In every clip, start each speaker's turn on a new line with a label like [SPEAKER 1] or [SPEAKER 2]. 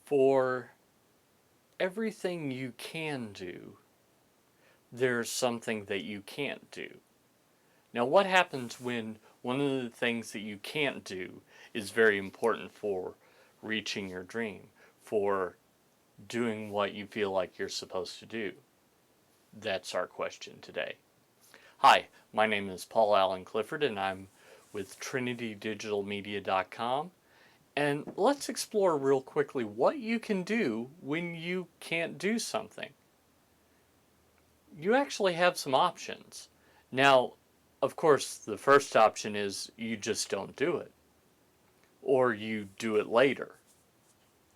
[SPEAKER 1] For everything you can do, there's something that you can't do. Now, what happens when one of the things that you can't do is very important for reaching your dream, for doing what you feel like you're supposed to do? That's our question today. Hi, my name is Paul Allen Clifford, and I'm with TrinityDigitalMedia.com. And let's explore real quickly what you can do when you can't do something. You actually have some options. Now, of course, the first option is you just don't do it, or you do it later.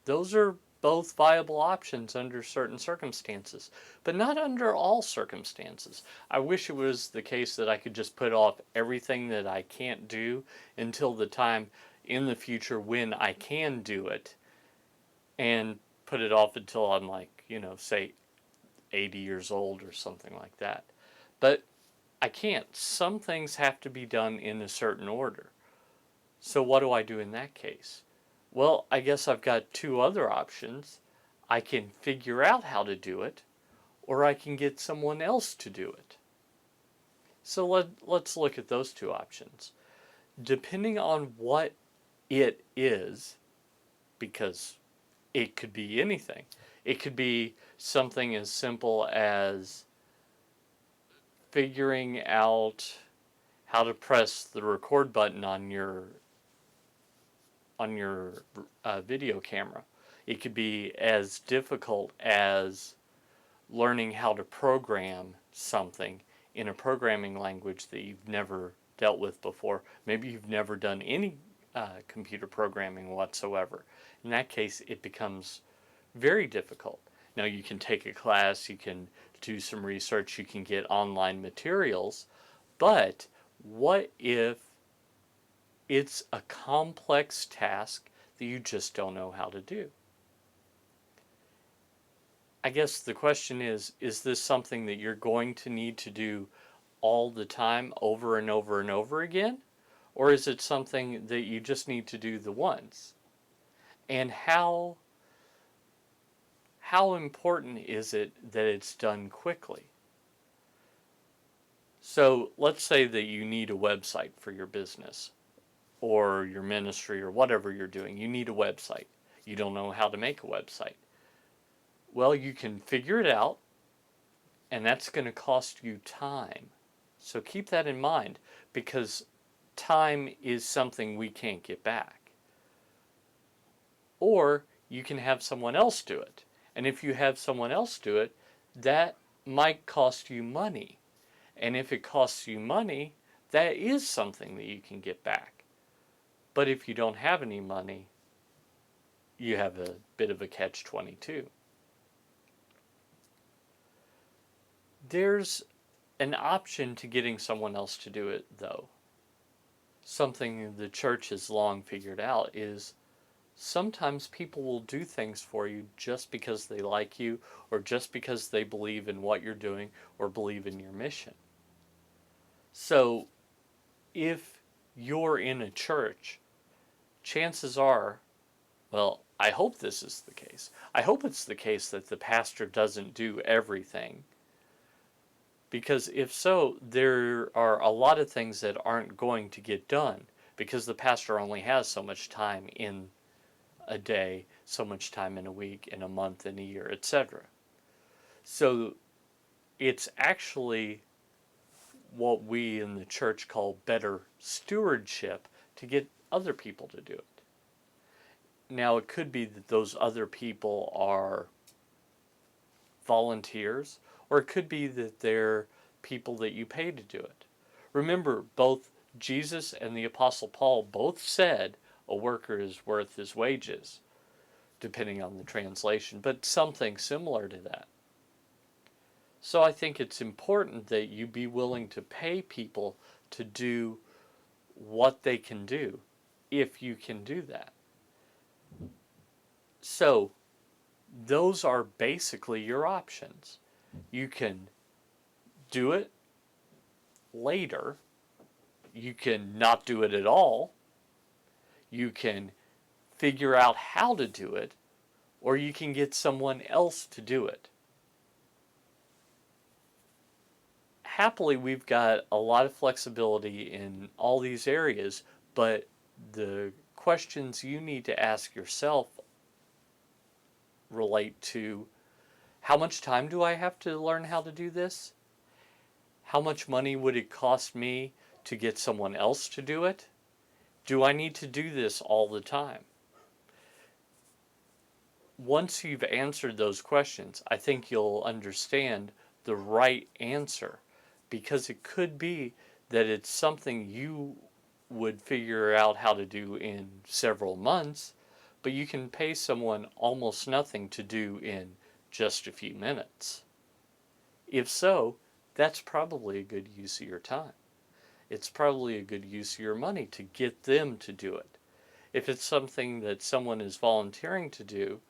[SPEAKER 1] Those are both viable options under certain circumstances, but not under all circumstances. I wish it was the case that I could just put off everything that I can't do until the time in the future when I can do it, and put it off until I'm like, say 80 years old or something like that. But I can't. Some things have to be done in a certain order. So what do I do in that case? Well, I guess I've got two other options. I can figure out how to do it, or I can get someone else to do it. So let's look at those two options. Depending on what it is, because it could be anything. It could be something as simple as figuring out how to press the record button on your video camera. It could be as difficult as learning how to program something in a programming language that you've never dealt with before. Maybe you've never done any computer programming whatsoever. In that case, it becomes very difficult. Now, you can take a class, you can do some research, you can get online materials, but what if it's a complex task that you just don't know how to do? I guess the question is this something that you're going to need to do all the time, over and over and over again? Or is it something that you just need to do the once? And how important is it that it's done quickly? So let's say that you need a website for your business or your ministry or whatever you're doing. You need a website. You don't know how to make a website. Well, you can figure it out, and that's going to cost you time. So keep that in mind, because time is something we can't get back. Or you can have someone else do it. And if you have someone else do it, that might cost you money. And if it costs you money, that is something that you can get back. But if you don't have any money, you have a bit of a catch-22. There's an option to getting someone else to do it, though. Something the church has long figured out is sometimes people will do things for you just because they like you, or just because they believe in what you're doing, or believe in your mission. So if you're in a church, chances are, well, I hope this is the case. I hope it's the case that the pastor doesn't do everything. Because if so, there are a lot of things that aren't going to get done, because the pastor only has so much time in a day, so much time in a week, in a month, in a year, etc. So it's actually what we in the church call better stewardship to get other people to do it. Now, it could be that those other people are volunteers, or it could be that they're people that you pay to do it. Remember, both Jesus and the Apostle Paul both said a worker is worth his wages, depending on the translation, but something similar to that. So I think it's important that you be willing to pay people to do what they can do, if you can do that. So those are basically your options. You can do it later. You can not do it at all. You can figure out how to do it, or you can get someone else to do it. Happily, we've got a lot of flexibility in all these areas, but the questions you need to ask yourself relate to: how much time do I have to learn how to do this? How much money would it cost me to get someone else to do it? Do I need to do this all the time? Once you've answered those questions, I think you'll understand the right answer, because it could be that it's something you would figure out how to do in several months, but you can pay someone almost nothing to do in just a few minutes. If so, that's probably a good use of your time. It's probably a good use of your money to get them to do it. If it's something that someone is volunteering to do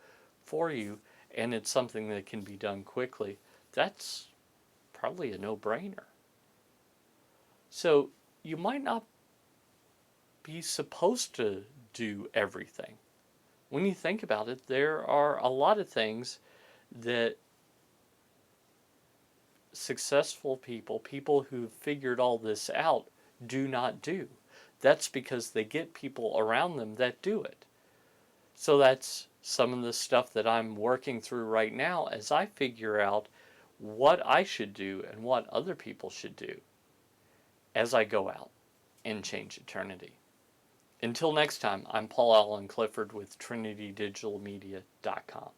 [SPEAKER 1] for you and it's something that can be done quickly, that's probably a no-brainer. So you might not be supposed to do everything. When you think about it, there are a lot of things that successful people, people who've figured all this out, do not do. That's because they get people around them that do it. So that's some of the stuff that I'm working through right now as I figure out what I should do and what other people should do as I go out and change eternity. Until next time, I'm Paul Allen Clifford with TrinityDigitalMedia.com.